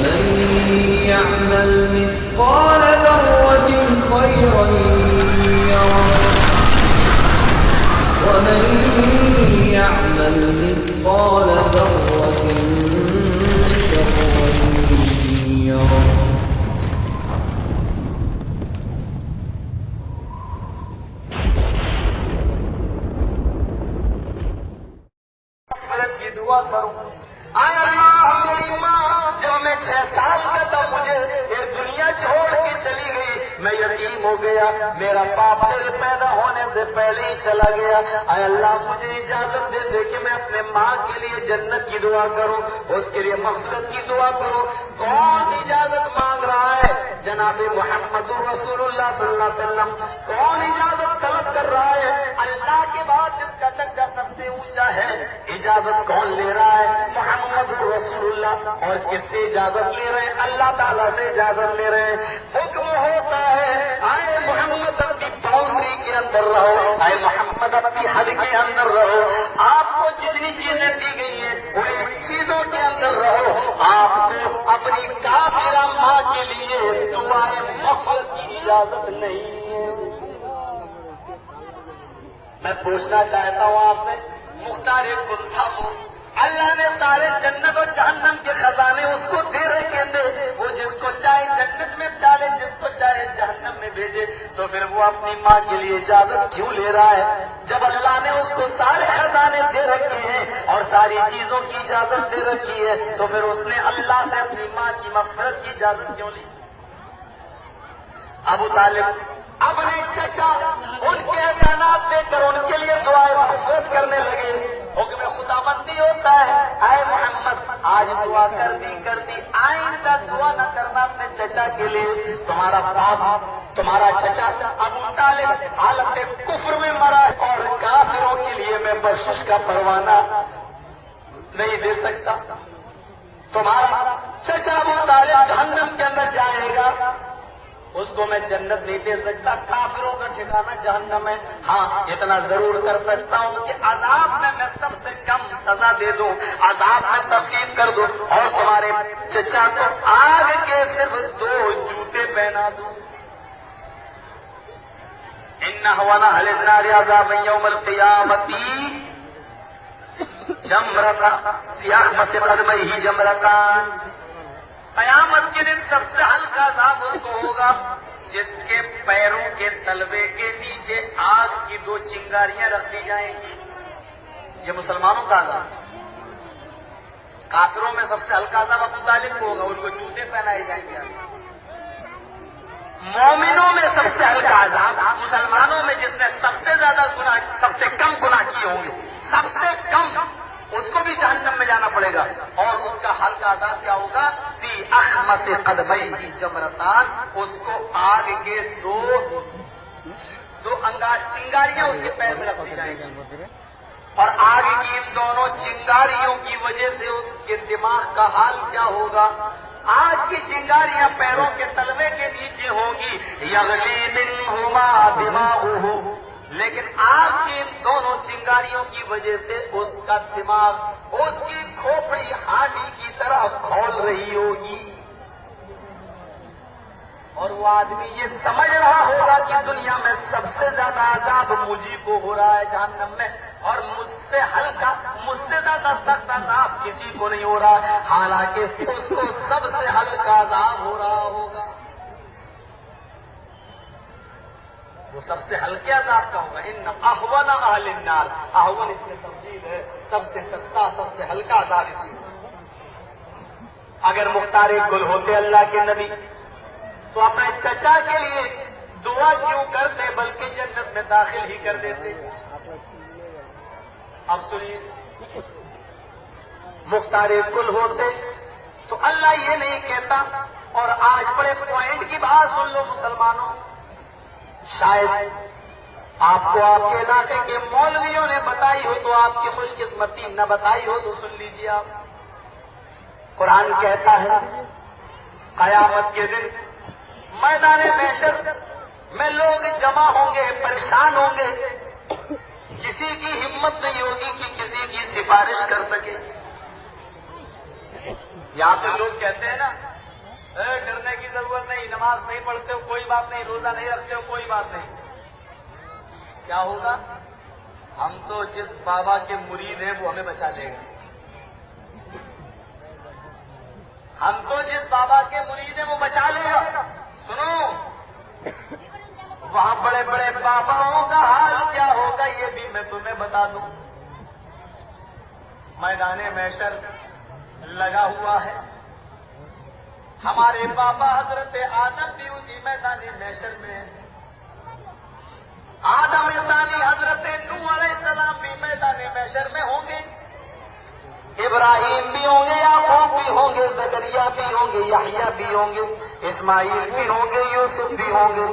ومن يعمل مثقال ذرة خيرا يره ومن يعمل مثقال ذرة شرا يره. دعا کروں آئے اللہ میری ماں جب میں 6 سال کا تھا مجھے یہ دنیا چھوڑ کے چلی گئی، میں یتیم ہو گیا، میرا باپ میرے پیدا ہونے سے پہلے ہی چلا گیا. اے اللہ مجھے اجازت دے دے کہ میں اپنے ماں کے لیے جنت کی دعا کروں، اس کے لیے مغفرت کی دعا کروں. کون اجازت مانگ رہا ہے؟ جناب محمد رسول اللہ صلی اللہ علیہ وسلم. کون اجازت طلب کر رہا ہے؟ اللہ کے بعد جس کا درجہ سب سے اونچا ہے. اجازت کون لے رہا ہے؟ محمد رسول اللہ. اور کس سے اجازت لے رہے ہیں؟ اللہ تعالیٰ سے اجازت لے رہے ہیں. حکم ہوتا ہے آئے محمد اپنی باؤنڈری کے اندر رہو، آئے محمد اپنی حد کے اندر رہو. آپ کو جتنی چیزیں دی گئی ہیں ان چیزوں کے اندر رہو. آپ کو اپنی کافرہ ماں کے لیے دعائیں مغفرت کی اجازت نہیں ہے. میں پوچھنا چاہتا ہوں آپ سے، مختار کل تھا اللہ نے سارے جنت اور جہنم کے خزانے اس کو دے رکھے تھے. وہ جس کو چاہے جنت میں ڈالے، جس کو چاہے جہنم میں بھیجے. تو پھر وہ اپنی ماں کے لیے اجازت کیوں لے رہا ہے؟ جب اللہ نے اس کو سارے خزانے دے رکھے ہیں اور ساری چیزوں کی اجازت دے رکھی ہے، تو پھر اس نے اللہ سے اپنی ماں کی مغفرت کی اجازت کیوں لی؟ ابو طالب اپنے چچا ان کے احسانات دے کر ان کے لیے دعائیں مغفرت کرنے لگے. حکم خدا بندی ہوتا ہے، اے محمد آج دعا کر دی آئندہ دعا نہ کرنا اپنے چچا کے لیے. تمہارا باپ تمہارا چچا ابو طالب حالت کفر میں مرا اور کافروں کے لیے میں بخشش کا پروانہ نہیں دے سکتا. تمہارا چچا ابو طالب جہنم کے اندر جائے گا، اس کو میں جنت نہیں دے سکتا. کافروں کا ٹھکانہ جہنم ہے. ہاں اتنا ضرور کر سکتا ہوں کہ عذاب میں سب سے کم سزا دے دوں، عذاب میں تخفیف کر دوں، اور تمہارے چچا کو آگ کے صرف 2 جوتے پہنا دوں. ان اهون اهل النار عذابا يوم القيامه جمرة في اخمص قدميه جمرتان. قیامت کے دن سب سے ہلکا عذاب اس کو ہوگا جس کے پیروں کے تلوے کے نیچے آگ کی 2 چنگاریاں رکھ دی جائیں گی. یہ مسلمانوں کا عذاب. کافروں میں سب سے ہلکا عذاب ابو طالب کو ہوگا، ان کو جوتے پہنائے جائیں گے. مومنوں میں سب سے ہلکا عذاب مسلمانوں میں جس نے سب سے زیادہ گناہ، سب سے کم گناہ کیے ہوں گے، سب سے کم، اس کو بھی جہنم میں جانا پڑے گا. اور اس کا ہلکا عذاب کیا ہوگا؟ فی اخمص قدمیہ جمرتان. اس کو آگ کے 2 انگاش چنگاریاں اس کے پیر میں رکھ دی جائیں گی. اور آگ کی ان دونوں چنگاریوں کی وجہ سے اس کے دماغ کا حال کیا ہوگا؟ آگ کی چنگاریاں پیروں کے تلوے کے نیچے ہوگی. یغلی منہما دماغہ، لیکن آگ کی ان دونوں چنگاریوں کی وجہ سے اس کا دماغ اس کی کھوپڑی ہانڈی کی طرح کھول رہی ہوگی. اور وہ آدمی یہ سمجھ رہا ہوگا کہ دنیا میں سب سے زیادہ عذاب مجھے کو ہو رہا ہے جہنم میں، اور مجھ سے ہلکا، مجھ سے زیادہ سخت عذاب کسی کو نہیں ہو رہا، حالانکہ اس کو سب سے ہلکا عذاب ہو رہا ہوگا. وہ سب سے ہلکے عذاب کا ہوگا. ان اهون اهل النار، اهون اس سے تفصیل ہے، سب سے سستا، سب سے ہلکا عذاب اس میں. اگر مختار گل ہوتے اللہ کے نبی تو اپنے چچا کے لیے دعا کیوں کرتے، بلکہ جنت میں داخل ہی کر دیتے. اب سنیے، مختار کل ہوتے تو اللہ یہ نہیں کہتا. اور آج بڑے پوائنٹ کی بات سن لو مسلمانوں، شاید آپ کو آپ کے علاقے کے مولویوں نے بتائی ہو تو آپ کی خوش قسمتی، نہ بتائی ہو تو سن لیجیے. آپ قرآن کہتا ہے قیامت کے دن میدان محشر میں لوگ جمع ہوں گے، پریشان ہوں گے، کسی کی ہمت نہیں ہوگی کہ کسی کی سفارش کر سکے. یہاں پہ لوگ کہتے ہیں نا ڈرنے کی ضرورت نہیں، نماز نہیں پڑھتے ہو کوئی بات نہیں، روزہ نہیں رکھتے ہو کوئی بات نہیں. کیا ہوگا؟ ہم تو جس بابا کے مرید ہیں وہ ہمیں بچا لے گا. ہم تو جس بابا کے مرید ہیں وہ بچا لے گا. سنو، وہاں بڑے بڑے باباؤں کا حال کیا ہوگا یہ بھی میں تمہیں بتا دوں. میدان محشر لگا ہوا ہے. ہمارے بابا حضرت آدم بھی اسی میدان محشر میں ہے. آدم ثانی حضرت نوح علیہ السلام بھی میدان محشر میں ہوں گے. ابراہیم بھی ہوں گے، یعقوب بھی ہوں گے، زکریا بھی ہوں گے، یحییٰ بھی ہوں گے، اسماعیل بھی ہوں گے، یوسف بھی ہوں گے،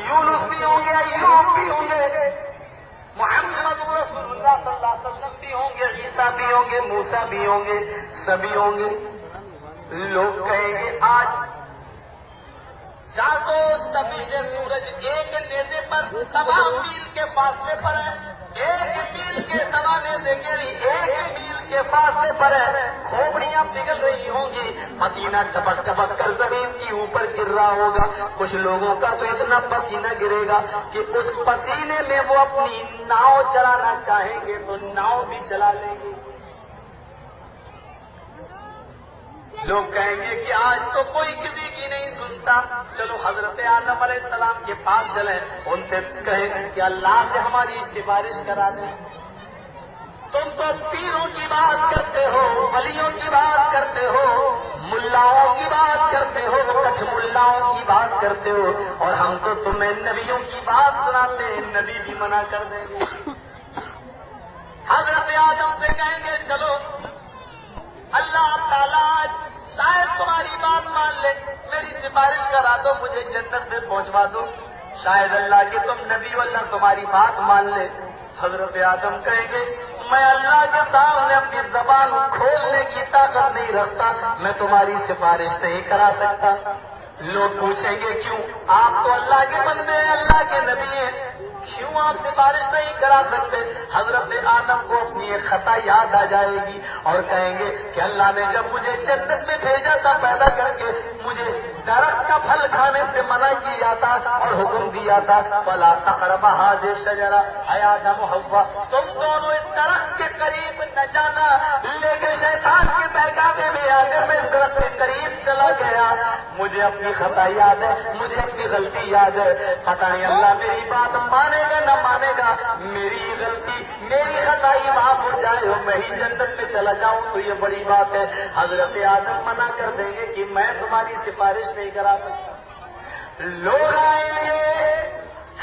یونس بھی ہوں گے، ایوب بھی ہوں گے، محمد رسول اللہ صلی اللہ علیہ وسلم بھی ہوں گے، عیسیٰ بھی ہوں گے، موسیٰ بھی ہوں گے، سبھی ہوں گے. لوگ کہیں گے آج جاگو، تبھی سے سورج ایک نیزے پر تمام میل کے فاصلے پر ہے، ایک میل کے زمانے سے گری ایک میل کے فاصلے پر ہے. کھوپڑیاں پگھل رہی ہوں گی، پسینہ ٹپک ٹپک کر زمین کے اوپر گر رہا ہوگا. کچھ لوگوں کا تو اتنا پسینہ گرے گا کہ اس پسینے میں وہ اپنی ناؤ چلانا چاہیں گے تو ناؤ بھی چلا لیں گے. لوگ کہیں گے کہ آج تو کوئی کسی کی نہیں سنتا، چلو حضرت آدم علیہ السلام کے پاس چلیں، ان سے کہیں کہ اللہ سے ہماری سفارش کرا دیں. تم تو پیروں کی بات کرتے ہو، ولیوں کی بات کرتے ہو، ملاؤں کی بات کرتے ہو، کچھ ملاؤں کی بات کرتے ہو، اور ہم تو تمہیں نبیوں کی بات سناتے ہیں، نبی بھی منع کر دیں گے. حضرت آدم سے کہیں گے چلو اللہ تعالیٰ شاید تمہاری بات مان لے، میری سفارش کرا دو، مجھے جنت میں پہنچوا دو. شاید اللہ کہ تم نبی اللہ تمہاری بات مان لے. حضرت آدم کہیں گے میں اللہ کے سامنے اپنی زبان کھولنے کی طاقت نہیں رکھتا، میں تمہاری سفارش نہیں کرا سکتا. لوگ پوچھیں گے کیوں؟ آپ تو اللہ کے بندے ہیں، اللہ کے نبی ہیں، کیوں آپ سفارش نہیں کرا سکتے؟ حضرت آدم کو اپنی ایک خطا یاد آ جائے گی اور کہیں گے کہ اللہ نے جب مجھے جنت میں بھیجا تھا پیدا کر کے، مجھے درخت کا پھل کھانے سے منع کیا تھا اور حکم دیا تھا فَلَا تَقْرَبَا هَٰذِهِ الشَّجَرَةَ اے آدم و حوا، تم دونوں اس درخت کے قریب نہ جانا. لیکن شیطان کے بہکاوے میں آگے میں اس درخت کے قریب چلا گیا. مجھے اپنی خطا یاد ہے، مجھے اپنی غلطی یاد ہے. پتہ نہیں اللہ میری بات مانے گا نہ مانے گا، میری غلطی میری خطائی معاف ہو جائے اور میں ہی جنت میں چلا جاؤں تو یہ بڑی بات ہے. حضرت آدم منع کر دیں گے کہ میں تمہاری سفارش نہیں کرا سکتا. لوگ آئیں گے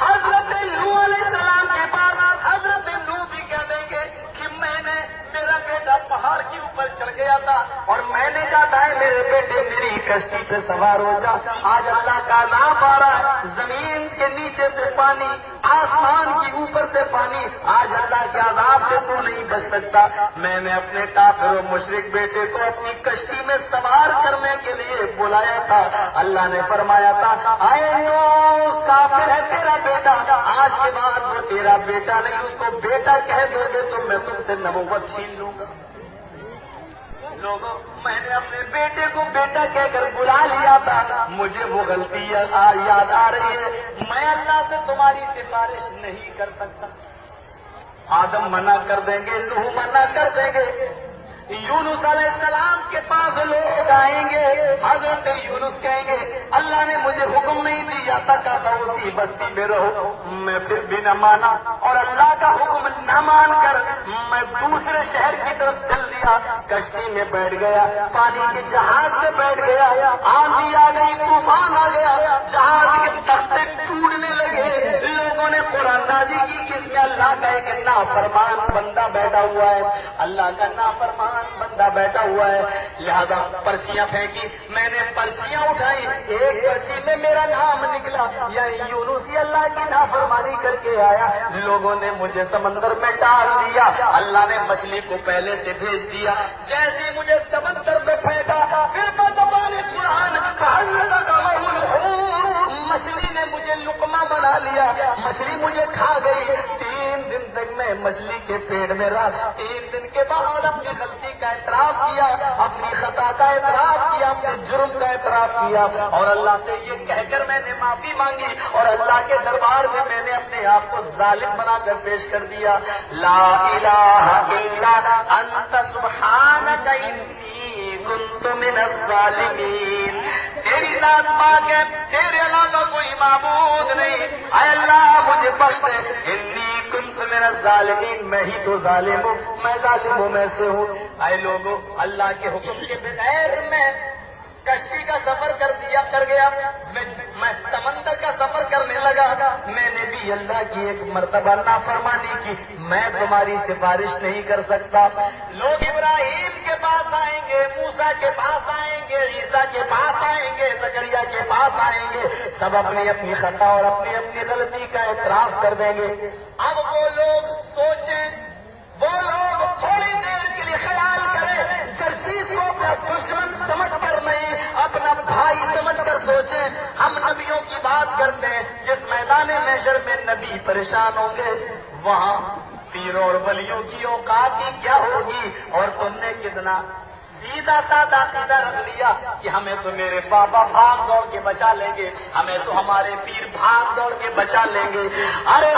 حضرت نوح علیہ السلام کے پاس، حضرت نوح بھی کہہ دیں گے کہ میرا بیٹا پہاڑ کے اوپر چڑھ گیا تھا اور میں نے کہا تھا میرے بیٹے میری کشتی پہ سوار ہو جا. آج اللہ کا نام آ رہا ہے، زمین کے نیچے سے پانی، آسمان کے اوپر سے پانی. آج اللہ کے عذاب سے تو نہیں بچ سکتا. میں نے اپنے کافر و مشرک بیٹے کو اپنی کشتی میں سوار کرنے کے لیے بلایا تھا. اللہ نے فرمایا تھا اے نوح کافر ہے تیرا بیٹا، آج کے بعد وہ تیرا بیٹا نہیں، اس کو بیٹا کہہ دو گے تو میں تم سے نبوت چھین لوں گا. لوگوں میں نے اپنے بیٹے کو بیٹا کہہ کر بلا لیا تھا، مجھے وہ غلطی یاد آ رہی ہے، میں اللہ سے تمہاری سفارش نہیں کر سکتا. آدم منع کر دیں گے، نوح منع کر دیں گے. یونس علیہ السلام کے پاس لوگ آئیں گے، حضرت یونس کہیں گے اللہ نے مجھے حکم نہیں دیا تھا، کہا تھا اسی بستی میں رہو، میں پھر بھی نہ مانا اور اللہ کا حکم نہ مان کر میں دوسرے شہر کی طرف چل دیا. کشتی میں بیٹھ گیا، پانی کے جہاز میں بیٹھ گیا، آندھی آ گئی، طوفان آ گیا، جہاز کے تختے ٹوٹنے لگے. لوگوں نے قرآن نازل کی کہ اس میں اللہ کا ایک نافرمان بندہ بیٹھا ہوا ہے، اللہ کا نافرمان بندہ بیٹھا ہوا ہے. لہذا پرچیاں پھینکی، میں نے پرچیاں اٹھائی، ایک پرچی میں میرا نام نکلا، یعنی یونس اللہ کی نافرمانی کر کے آیا. لوگوں نے مجھے سمندر میں ڈال دیا. اللہ نے مچھلی کو پہلے سے بھیج دیا، جیسے مجھے سمندر میں پھینکا پھر میں زبان قرآن مچھلی نے مجھے لقمہ بنا لیا، مچھلی مجھے کھا گئی. 3 دن تک میں مچھلی کے پیٹ میں رہا. 3 دن کے کے بعد اپنی غلطی کا اعتراف کیا، اپنی خطا کا اعتراف کیا، اپنے جرم کا اعتراف کیا، اور اللہ سے یہ کہہ کر میں نے معافی مانگی، اور اللہ کے دربار میں میں نے اپنے آپ کو ظالم بنا کر پیش کر دیا. لا الہ الا انت سبحانک انی کنت من الظالمین. تیری ذات پاک ہے، تیرے علاوہ کوئی معبود نہیں. اے اللہ مجھے بخش دے. انی کنت من الظالمین، میں ہی تو ظالم ہوں، میں ظالموں میں سے ہوں. اے لوگوں، اللہ کے حکم کے بغیر میں کشتی کا سفر کر گیا، میں سمندر کا سفر کرنے لگا. میں نے بھی اللہ کی ایک مرتبہ نافرمانی کی. میں تمہاری سفارش نہیں کر سکتا. لوگ ابراہیم کے پاس آئیں گے، موسیٰ کے پاس آئیں گے، عیسیٰ کے پاس آئیں گے، زکریا کے پاس آئیں گے، سب اپنی اپنی خطا اور اپنی اپنی غلطی کا اعتراف کر دیں گے. اب وہ لوگ سوچیں، وہ لوگ تھوڑی دیر کے لیے خیال کریں، جرسیس کو اپنا دشمن سمجھ کر نہیں، اپنا بھائی سمجھ کر سوچیں. ہم نبیوں کی بات کرتے ہیں، جس میدان محشر میں نبی پریشان ہوں گے، وہاں پیروں اور ولیوں کی اوقات ہی کیا ہوگی. اور تم نے کتنا سیدھا سادہ عقیدہ رکھ لیا کہ ہمیں تو میرے بابا بھاگ دوڑ کے بچا لیں گے، ہمیں تو ہمارے پیر بھاگ دوڑ کے بچا لیں گے. ارے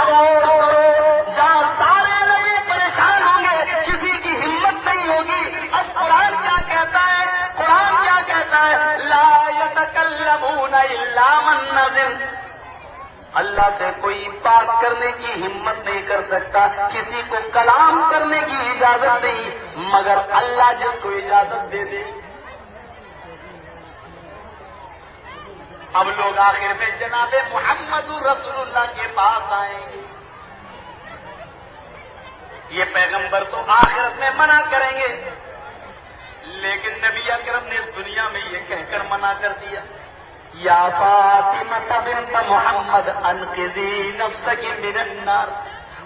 جہاں سارے نبی پریشان ہوں گے، کسی کی ہمت نہیں ہوگی. اب قرآن کیا کہتا ہے؟ قرآن کیا کہتا ہے؟ لا یتکلمون الا من نذر. اللہ سے کوئی بات کرنے کی ہمت نہیں کر سکتا، کسی کو کلام کرنے کی اجازت نہیں، مگر اللہ جس کو اجازت دے دے. اب لوگ آخر میں جناب محمد رسول اللہ کے پاس آئیں گے. یہ پیغمبر تو آخرت میں منع کریں گے، لیکن نبی اکرم نے اس دنیا میں یہ کہہ کر منع کر دیا، یا فاطمہ بنت محمد انقذی نفسک من النار.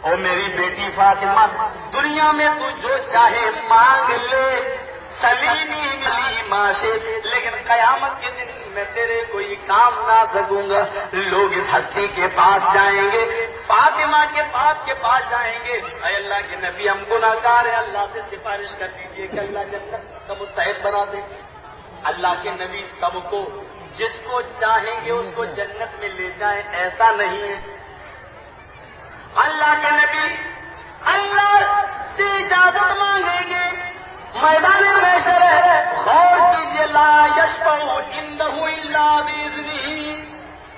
اور میری بیٹی فاطمہ، دنیا میں تو جو چاہے مانگ لے، سلیمی ملی ماشے، لیکن قیامت کے دن میں تیرے کوئی کام نہ سکوں گا. لوگ اس ہستی کے پاس جائیں گے، فاطمہ کے پاس جائیں گے. اے اللہ کے نبی، ہم گناہگار ہیں، اللہ سے سفارش کر دیجیے کہ اللہ جنت کا مستحق بنا دے. اللہ کے نبی سب کو، جس کو چاہیں گے اس کو جنت میں لے جائیں، ایسا نہیں ہے. اللہ کے نبی اللہ سے اجازت مانگیں گے، میدان محشر ہے. غور کیجیے، لا یشفع عنده الا باذنہ.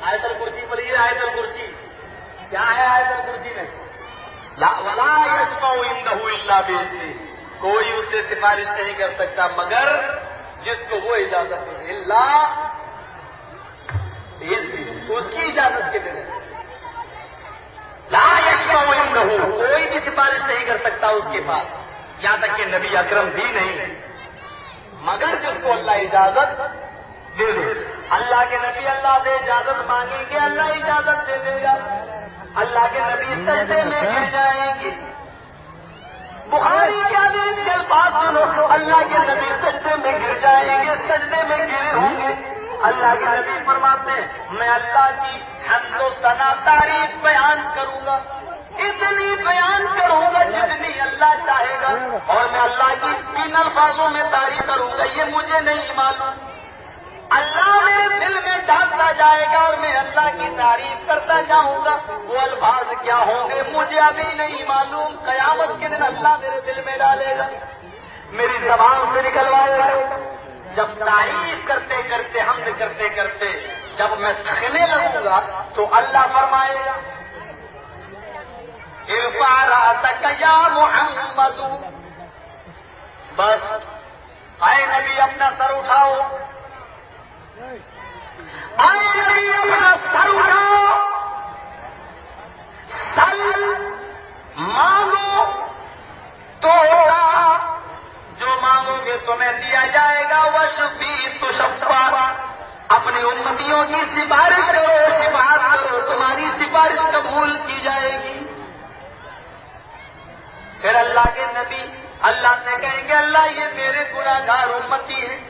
آیت الکرسی پڑھیے. آیت الکرسی کیا ہے؟ آیت الکرسی میں ولا یشفع عنده الا باذنہ، کوئی اس سے سفارش نہیں کر سکتا مگر جس کو وہ اجازت دے. اللہ اس کی اجازت کے بغیر لا یشفع عنہ، کوئی بھی سفارش نہیں کر سکتا اس کے پاس، یہاں تک کہ نبی اکرم بھی نہیں، مگر جس کو اللہ اجازت دے دے. اللہ کے نبی اللہ سے اجازت مانگیں گے، اللہ اجازت دے دے گا. اللہ کے نبی سجدے میں گر جائیں گے. بخاری کے حدیث کے الفاظ سنو، اللہ کے نبی سجدے میں گر جائیں گے، سجدے میں گرے ہوں گے. اللہ کے نبی فرماتے ہیں، میں اللہ کی حمد و ثنا تعریف بیان کروں گا، اتنی بیان کروں گا جتنی اللہ چاہے گا، اور میں اللہ کی تین الفاظوں میں تعریف کروں گا، یہ مجھے نہیں معلوم. اللہ میرے دل میں ڈالتا جائے گا اور میں اللہ کی تعریف کرتا جاؤں گا. وہ الفاظ کیا ہوں گے مجھے ابھی نہیں معلوم. قیامت کے دن اللہ میرے دل میں ڈالے گا، میری زبان سے نکلوائے گا. جب تعریف کرتے کرتے، حمد کرتے کرتے جب میں تھکنے لگوں گا تو اللہ فرمائے گا، ارفع رأسک یا محمد. بس اے نبی اپنا سر اٹھاؤ، اے نبی اپنا سر اٹھاؤ، سل مانگو تو جو مانگو گے تمہیں دیا جائے گا. وشفی تشفع، اپنی امتیوں کی سفارش کرو، شفاعت کرو، تمہاری سفارش قبول کی جائے گی. پھر اللہ کے نبی اللہ سے کہیں گے، اللہ یہ میرے گناہگار امتی ہیں.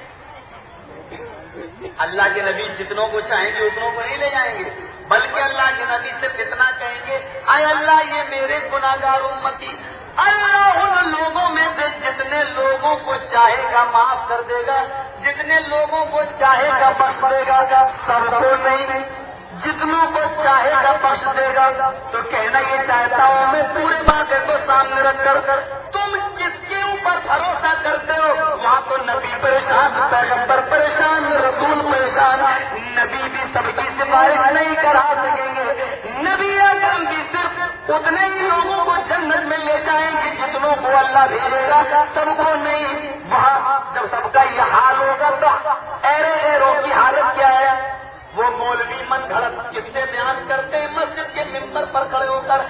اللہ کے نبی جتنوں کو چاہیں گے اتنوں کو نہیں لے جائیں گے، بلکہ اللہ کے نبی صرف اتنا کہیں گے، اے اللہ یہ میرے گناہگار امتی. اللہ ان لوگوں میں سے جتنے لوگوں کو چاہے گا معاف کر دے گا، جتنے لوگوں کو چاہے گا بخش دے گا، سب کو نہیں، جتنوں کو چاہے گا بخش دے گا۔ تو کہنا یہ چاہتا ہوں میں پورے واقعے کو سامنے رکھ کر، تم کس کے اوپر بھروسہ کرتے ہو؟ وہاں تو نبی پریشان، پیغمبر پریشان، رسول پریشان، نبی بھی سب کی سفارش نہیں کرا سکیں گے، نبی اکرم بھی صرف اتنے ہی لوگوں کو جنت میں لے جائیں گے جتنوں کو اللہ بھیجے گا، سب کو نہیں۔ وہاں جب سب کا یہ حال ہوگا تو ایرے ایروں کی حالت کیا ہے؟ وہ مولوی من گھڑت قصے بیان کرتے ہیں مسجد کے ممبر پر کھڑے ہو کر،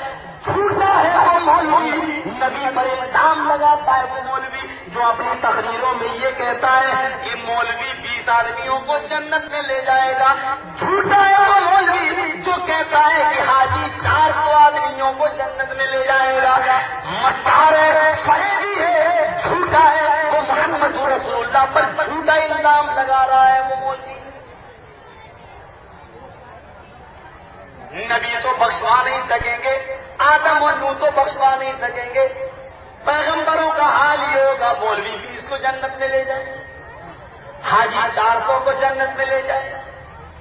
جھوٹا ہے وہ مولوی، نبی پر الزام لگاتا ہے وہ مولوی جو اپنی تقریروں میں یہ کہتا ہے کہ مولوی 20 آدمیوں کو جنت میں لے جائے گا، جھوٹا ہے وہ مولوی جو کہتا ہے کہ حاجی 400 آدمیوں کو جنت میں لے جائے گا، مکار ہے، فریبی ہے، جھوٹا ہے، وہ محمد رسول اللہ پر جھوٹا الزام لگا رہا ہے وہ مولوی۔ نبی تو بخشوا نہیں سکیں گے، آدم اور نوح تو بخشوا نہیں سکیں گے، پیغمبروں کا حال یہ ہوگا، مولوی 20 کو جنت میں لے جائے، حاجی 400 کو جنت میں لے جائے،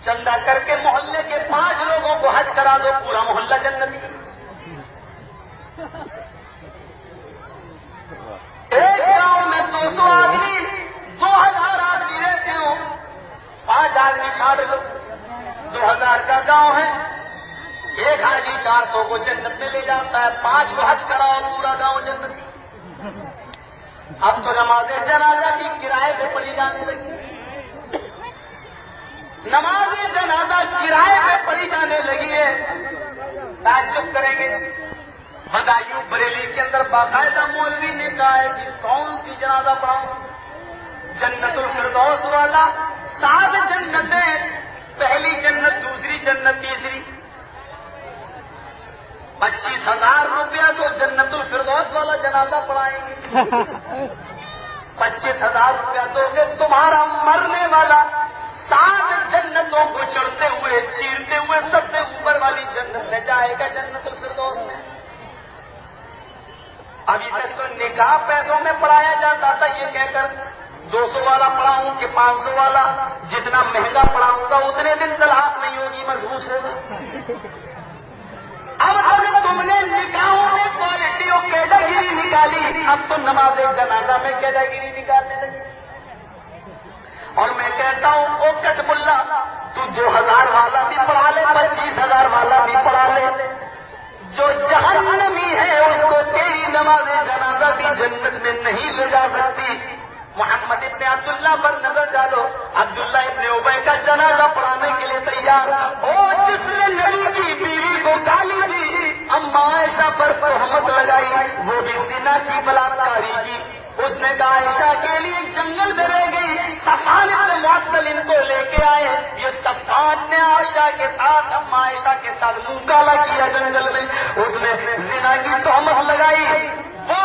چندہ کر کے محلے کے 5 لوگوں کو حج کرا دو، پورا محلہ جنت میں۔ ایک گاؤں میں 200 آدمی، 2000 آدمی رہتے ہوں، 5 آدمی چھاڑ لو، 2000 کا گاؤں ہے، ایک حاجی 400 کو جنت میں لے جاتا ہے، 5 کو حج کراؤ، پورا گاؤں جنت میں۔ اب تو نماز جنازہ کی کرائے پہ پڑھی جانے لگی، نماز جنازہ کرائے پہ پڑھی جانے لگی ہے۔ تعجب کریں گے، بدایوں بریلی کے اندر باقاعدہ مولوی نے کہا ہے کہ کون سی جنازہ پڑھاؤں؟ جنت الفردوس والا، 7 جنتیں، پہلی جنت، دوسری جنت، تیسری، 25,000 روپیہ تو جنت الفردوس والا جنازہ پڑھائیں گے، 25,000 روپیہ تو تمہارا مرنے والا 7 جنتوں کو چڑھتے ہوئے چیرتے ہوئے سب سے اوپر والی جنت میں جائے گا، جنت الفردوس میں۔ ابھی تک تو نکاح پیسوں میں پڑھایا جاتا تھا، یہ کہہ کر 200 والا پڑھاؤں کہ 500 والا، جتنا مہنگا پڑھاؤں گا اتنے دن طلاق نہیں ہوگی، مضبوط ہوگا۔ اب اگر تم نے نکاحوں میں کوالٹی اور کیٹاگری نکالی، اب تو نماز جنازہ میں کیٹاگری نکالنے لگی۔ اور میں کہتا ہوں او کٹ ملا، تو 2000 والا بھی پڑھا لے، 25,000 والا بھی پڑھا لے، جو جہنمی ہے اس کو تیری نماز جنازہ بھی جنت میں نہیں لے جا سکتی۔ محمد ابن عبداللہ پر نظر ڈالو، عبداللہ ابن ابی کا جنازہ پڑھانے کے لیے تیار، اور جس نے نبی کی بیوی کو گالی دی، اما عائشہ پر تہمت لگائی، وہ بھی زنا کی بلاکاری کی، اس نے کہا عائشہ کے لیے جنگل میں رہ گئی، صفوان ابن معطل ان کو لے کے آئے، یہ صفوان نے عائشہ کے ساتھ، اما عائشہ کے ساتھ منہ کالا کیا جنگل میں، اس نے زنا کی تہمت لگائی۔ وہ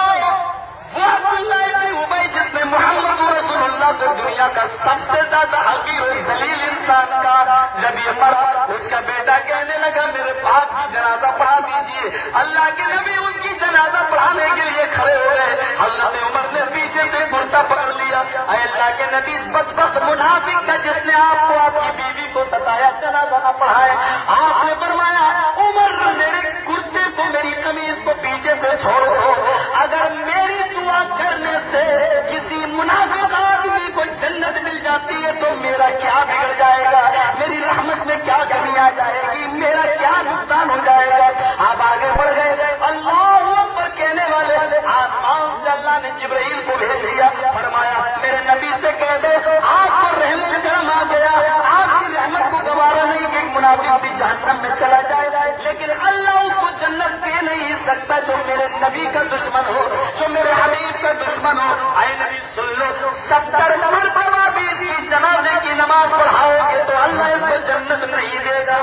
عبداللہ ابن ابی جس نے محمد رسول اللہ کو دنیا کا سب سے زیادہ حقیر اور ذلیل انسان کا، جب یہ مرا اس کا بیٹا کہنے لگا میرے باپ کی جنازہ پڑھا دیجیے، اللہ کے نبی ان کی جنازہ پڑھانے کے لیے کھڑے ہو گئے، حضرت عمر نے پیچھے سے کرتا پکڑ لیا، اے اللہ کے نبی اس بدبخت منافق کا جس نے آپ کو آپ کی بیوی کو ستایا جنازہ نہ پڑھائے۔ آپ نے فرمایا عمر میرے کرتے کو، میری قمیض کو پیچھے سے چھوڑ دو، اگر میری دعا کرنے سے کسی منافق آدمی کو جنت مل جاتی ہے تو میرا کیا بگڑ جائے گا، میری رحمت میں کیا کمی آ جائے گی، میرا کیا نقصان ہو جائے گا۔ آپ آگے بڑھ گئے، اللہ اکبر کہنے والے آسمان سے اللہ نے جبرائیل کو بھیج دیا، فرمایا میرے نبی سے کہہ دو آپ کو رحمت کرم آ گیا، آپ کی رحمت کو گوارا نہیں کہ منافق بھی جہنم میں چلا جائے، لیکن اللہ اس کو جنت دے نہیں سکتا جو میرے نبی کا دشمن ہو، جو میرے حبیب کا دشمن ہو۔ اے نبی سن لو، 70 مرتبہ بھی اس کی جنازے کی نماز پڑھاؤ گے تو اللہ اس کو جنت نہیں دے گا۔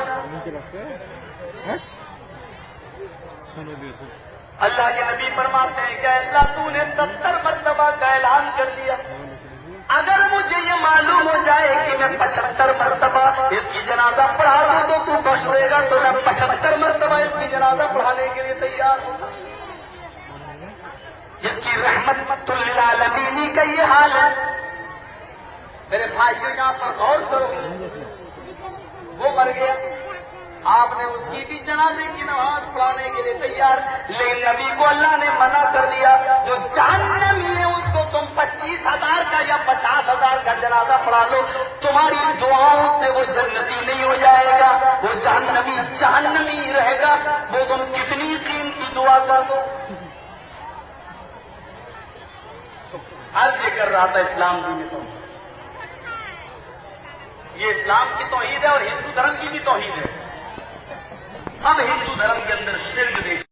اللہ کے نبی فرماتے ہیں کہ اللہ تو نے 70 مرتبہ کا اعلان کر دیا، اگر مجھے یہ معلوم ہو جائے کہ میں 75 مرتبہ اس کی جنازہ پڑھا دوں تو تو بخش دے گا، تو میں 75 مرتبہ اس کی جنازہ پڑھانے کے لیے تیار ہوں۔ جس کی رحمت للعالمین کا یہ حال ہے. میرے بھائیوں یہاں پر غور کرو، وہ مر گیا، آپ نے اس کی بھی جنازے کی نماز پڑھانے کے لیے تیار، لیکن نبی کو اللہ نے منع کر دیا. جو جہنمی ہے اس کو تم 25,000 کا یا 50,000 کا جنازہ پڑھا لو، تمہاری دعاؤں سے وہ جنتی نہیں ہو جائے گا، وہ جہنمی رہے گا. وہ تم کتنی قیمتی دعا کر دو. آج یہ کر رہا تھا اسلام دین تو یہ اسلام کی توحید ہے اور ہندو دھرم کی بھی توحید ہے. ہم ہندو دھرم کے اندر شرک دیکھتے